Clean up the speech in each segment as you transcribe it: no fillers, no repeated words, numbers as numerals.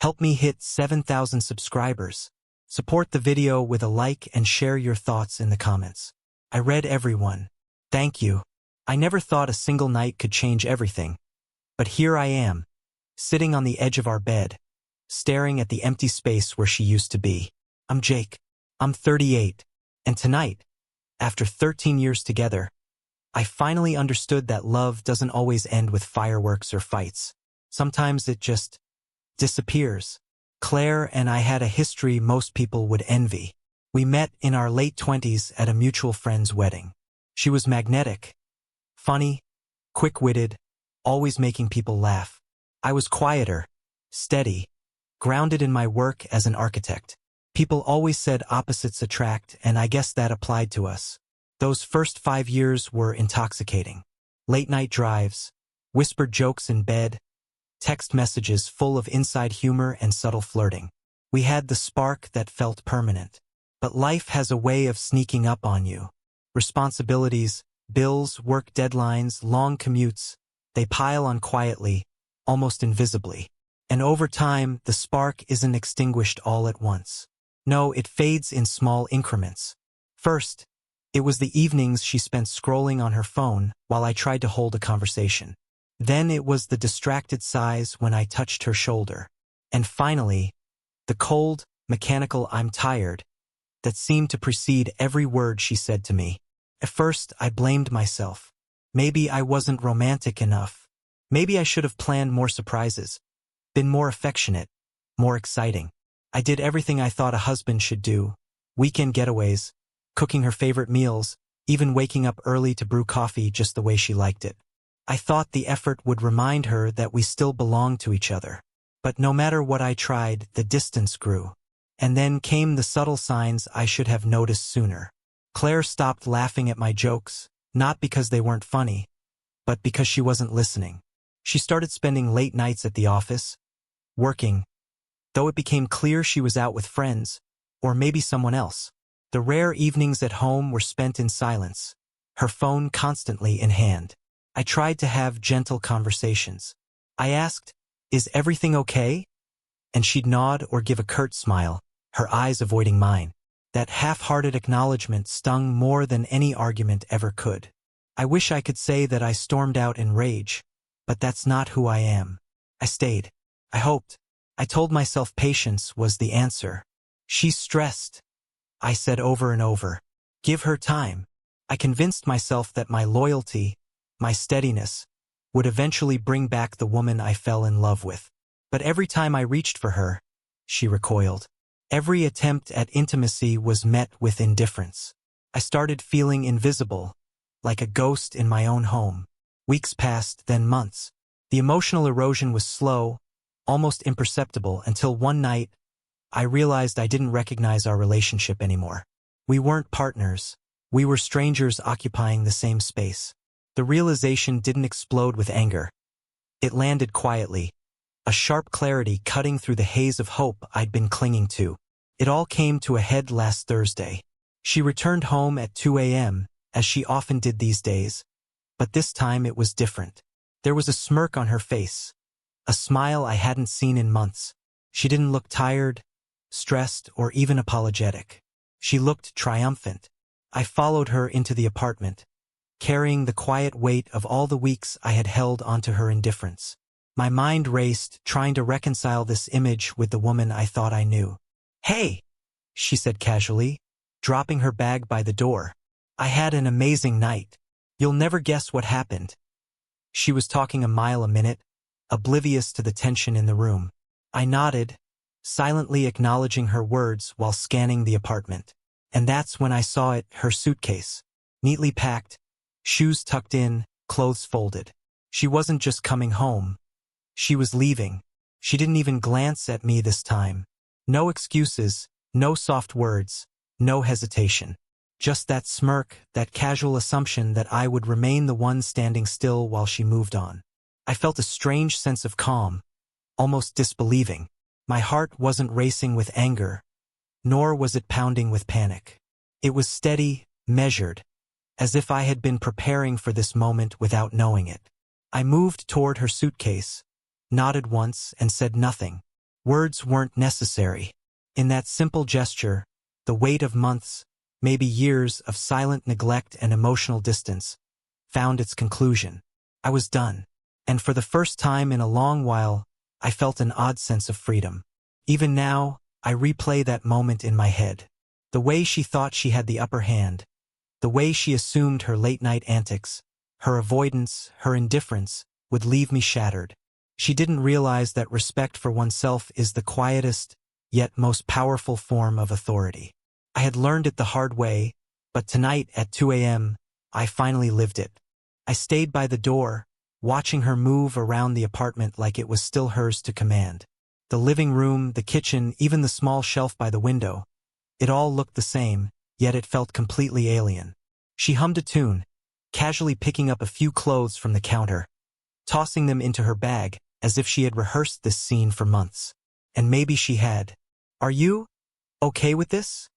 Help me hit 7,000 subscribers. Support the video with a like and share your thoughts in the comments. I read everyone. Thank you. I never thought a single night could change everything. But here I am, sitting on the edge of our bed, staring at the empty space where she used to be. I'm Jake. I'm 38. And tonight, after 13 years together, I finally understood that love doesn't always end with fireworks or fights. Sometimes it just disappears. Claire and I had a history most people would envy. We met in our late 20s at a mutual friend's wedding. She was magnetic, funny, quick-witted, always making people laugh. I was quieter, steady, grounded in my work as an architect. People always said opposites attract, and I guess that applied to us. Those first 5 years were intoxicating. Late-night drives, whispered jokes in bed, text messages full of inside humor and subtle flirting. We had the spark that felt permanent. But life has a way of sneaking up on you. Responsibilities, bills, work deadlines, long commutes, they pile on quietly, almost invisibly. And over time, the spark isn't extinguished all at once. No, it fades in small increments. First, it was the evenings she spent scrolling on her phone while I tried to hold a conversation. Then it was the distracted sighs when I touched her shoulder. And finally, the cold, mechanical "I'm tired" that seemed to precede every word she said to me. At first, I blamed myself. Maybe I wasn't romantic enough. Maybe I should have planned more surprises, been more affectionate, more exciting. I did everything I thought a husband should do. Weekend getaways, cooking her favorite meals, even waking up early to brew coffee just the way she liked it. I thought the effort would remind her that we still belonged to each other. But no matter what I tried, the distance grew. And then came the subtle signs I should have noticed sooner. Claire stopped laughing at my jokes, not because they weren't funny, but because she wasn't listening. She started spending late nights at the office, working, though it became clear she was out with friends, or maybe someone else. The rare evenings at home were spent in silence, her phone constantly in hand. I tried to have gentle conversations. I asked, "Is everything okay?" And she'd nod or give a curt smile, her eyes avoiding mine. That half-hearted acknowledgement stung more than any argument ever could. I wish I could say that I stormed out in rage, but that's not who I am. I stayed. I hoped. I told myself patience was the answer. "She's stressed," I said over and over. "Give her time." I convinced myself that my loyalty, my steadiness, would eventually bring back the woman I fell in love with. But every time I reached for her, she recoiled. Every attempt at intimacy was met with indifference. I started feeling invisible, like a ghost in my own home. Weeks passed, then months. The emotional erosion was slow, almost imperceptible, until one night, I realized I didn't recognize our relationship anymore. We weren't partners. We were strangers occupying the same space. The realization didn't explode with anger. It landed quietly, a sharp clarity cutting through the haze of hope I'd been clinging to. It all came to a head last Thursday. She returned home at 2 a.m., as she often did these days, but this time it was different. There was a smirk on her face, a smile I hadn't seen in months. She didn't look tired, stressed, or even apologetic. She looked triumphant. I followed her into the apartment, carrying the quiet weight of all the weeks I had held onto her indifference. My mind raced, trying to reconcile this image with the woman I thought I knew. "Hey," she said casually, dropping her bag by the door. "I had an amazing night. You'll never guess what happened." She was talking a mile a minute, oblivious to the tension in the room. I nodded, silently acknowledging her words while scanning the apartment. And that's when I saw it, her suitcase, neatly packed, shoes tucked in, clothes folded. She wasn't just coming home. She was leaving. She didn't even glance at me this time. No excuses, no soft words, no hesitation. Just that smirk, that casual assumption that I would remain the one standing still while she moved on. I felt a strange sense of calm, almost disbelieving. My heart wasn't racing with anger, nor was it pounding with panic. It was steady, measured, as if I had been preparing for this moment without knowing it. I moved toward her suitcase, nodded once, and said nothing. Words weren't necessary. In that simple gesture, the weight of months, maybe years of silent neglect and emotional distance, found its conclusion. I was done. And for the first time in a long while, I felt an odd sense of freedom. Even now, I replay that moment in my head. The way she thought she had the upper hand, the way she assumed her late-night antics, her avoidance, her indifference, would leave me shattered. She didn't realize that respect for oneself is the quietest, yet most powerful form of authority. I had learned it the hard way, but tonight at 2 a.m., I finally lived it. I stayed by the door, watching her move around the apartment like it was still hers to command. The living room, the kitchen, even the small shelf by the window, it all looked the same, yet it felt completely alien. She hummed a tune, casually picking up a few clothes from the counter, tossing them into her bag, as if she had rehearsed this scene for months. And maybe she had. "Are you okay with this?"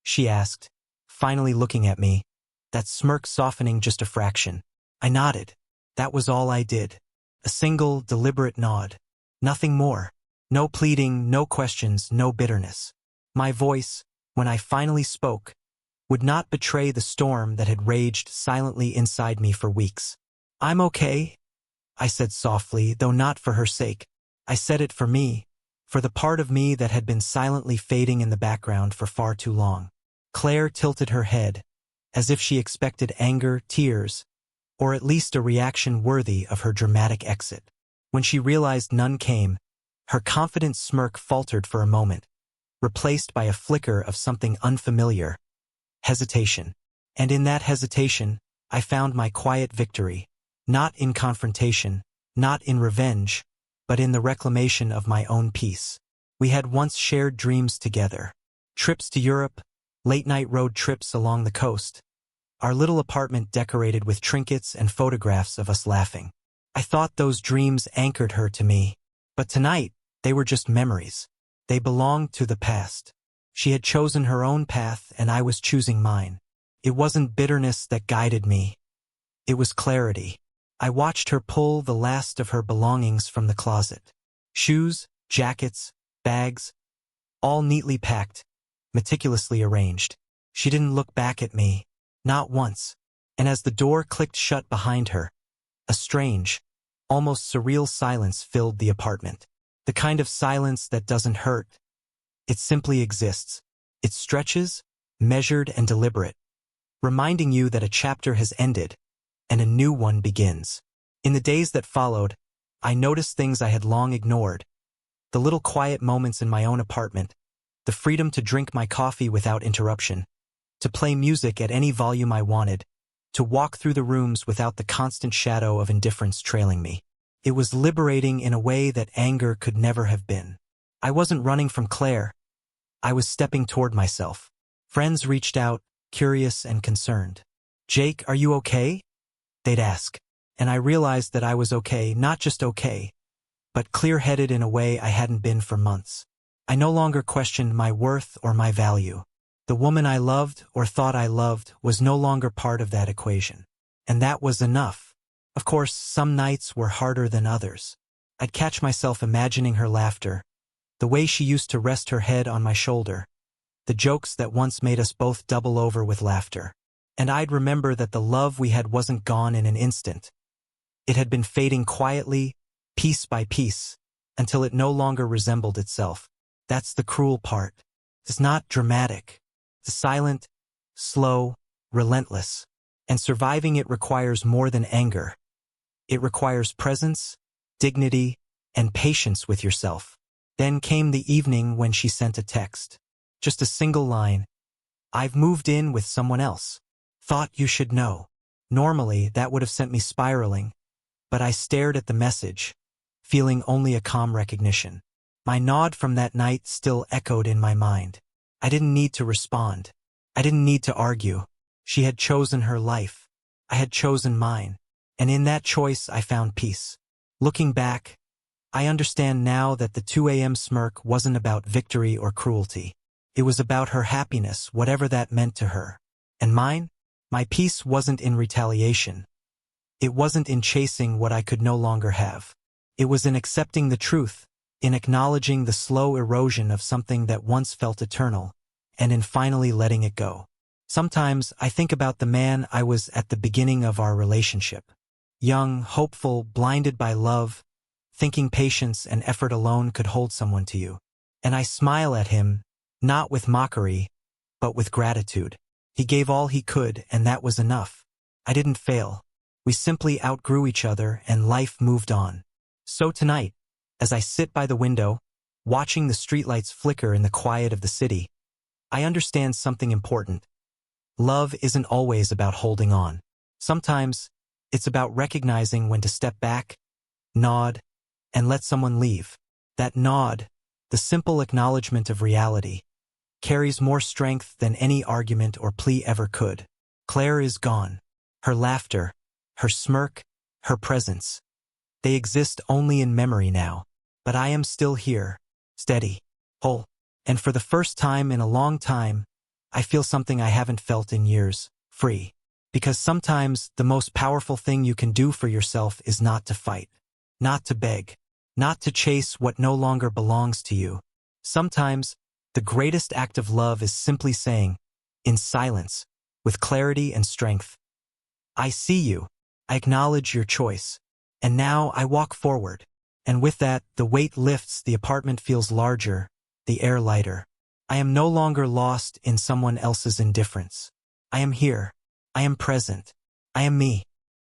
she asked, finally looking at me, that smirk softening just a fraction. I nodded. That was all I did. A single, deliberate nod. Nothing more. No pleading, no questions, no bitterness. My voice, when I finally spoke, would not betray the storm that had raged silently inside me for weeks. "I'm okay," I said softly, though not for her sake. I said it for me, for the part of me that had been silently fading in the background for far too long. Claire tilted her head, as if she expected anger, tears, or at least a reaction worthy of her dramatic exit. When she realized none came, her confident smirk faltered for a moment, replaced by a flicker of something unfamiliar. Hesitation. And in that hesitation, I found my quiet victory. Not in confrontation, not in revenge, but in the reclamation of my own peace. We had once shared dreams together. Trips to Europe, late-night road trips along the coast. Our little apartment decorated with trinkets and photographs of us laughing. I thought those dreams anchored her to me. But tonight, they were just memories. They belonged to the past. She had chosen her own path and I was choosing mine. It wasn't bitterness that guided me. It was clarity. I watched her pull the last of her belongings from the closet. Shoes, jackets, bags, all neatly packed, meticulously arranged. She didn't look back at me, not once. And as the door clicked shut behind her, a strange, almost surreal silence filled the apartment. The kind of silence that doesn't hurt. It simply exists. It stretches, measured and deliberate, reminding you that a chapter has ended and a new one begins. In the days that followed, I noticed things I had long ignored. The little quiet moments in my own apartment, the freedom to drink my coffee without interruption, to play music at any volume I wanted, to walk through the rooms without the constant shadow of indifference trailing me. It was liberating in a way that anger could never have been. I wasn't running from Claire. I was stepping toward myself. Friends reached out, curious and concerned. "Jake, are you okay?" they'd ask. And I realized that I was okay, not just okay, but clear-headed in a way I hadn't been for months. I no longer questioned my worth or my value. The woman I loved or thought I loved was no longer part of that equation. And that was enough. Of course, some nights were harder than others. I'd catch myself imagining her laughter, the way she used to rest her head on my shoulder, the jokes that once made us both double over with laughter. And I'd remember that the love we had wasn't gone in an instant. It had been fading quietly, piece by piece, until it no longer resembled itself. That's the cruel part. It's not dramatic. It's silent, slow, relentless. And surviving it requires more than anger. It requires presence, dignity, and patience with yourself. Then came the evening when she sent a text. Just a single line. "I've moved in with someone else. Thought you should know." Normally, that would have sent me spiraling, but I stared at the message, feeling only a calm recognition. My nod from that night still echoed in my mind. I didn't need to respond. I didn't need to argue. She had chosen her life. I had chosen mine. And in that choice, I found peace. Looking back, I understand now that the 2 a.m. smirk wasn't about victory or cruelty. It was about her happiness, whatever that meant to her. And mine? My peace wasn't in retaliation. It wasn't in chasing what I could no longer have. It was in accepting the truth. in acknowledging the slow erosion of something that once felt eternal, and in finally letting it go. Sometimes I think about the man I was at the beginning of our relationship. Young, hopeful, blinded by love, thinking patience and effort alone could hold someone to you. And I smile at him, not with mockery, but with gratitude. He gave all he could, and that was enough. I didn't fail. We simply outgrew each other, and life moved on. So tonight, as I sit by the window, watching the streetlights flicker in the quiet of the city, I understand something important. Love isn't always about holding on. Sometimes, it's about recognizing when to step back, nod, and let someone leave. That nod, the simple acknowledgement of reality, carries more strength than any argument or plea ever could. Claire is gone. Her laughter, her smirk, her presence. They exist only in memory now. But I am still here, steady, whole. And for the first time in a long time, I feel something I haven't felt in years, free. Because sometimes the most powerful thing you can do for yourself is not to fight, not to beg, not to chase what no longer belongs to you. Sometimes, the greatest act of love is simply saying, in silence, with clarity and strength, I see you, I acknowledge your choice, and now I walk forward. And with that, the weight lifts, the apartment feels larger, the air lighter. I am no longer lost in someone else's indifference. I am here. I am present. I am me.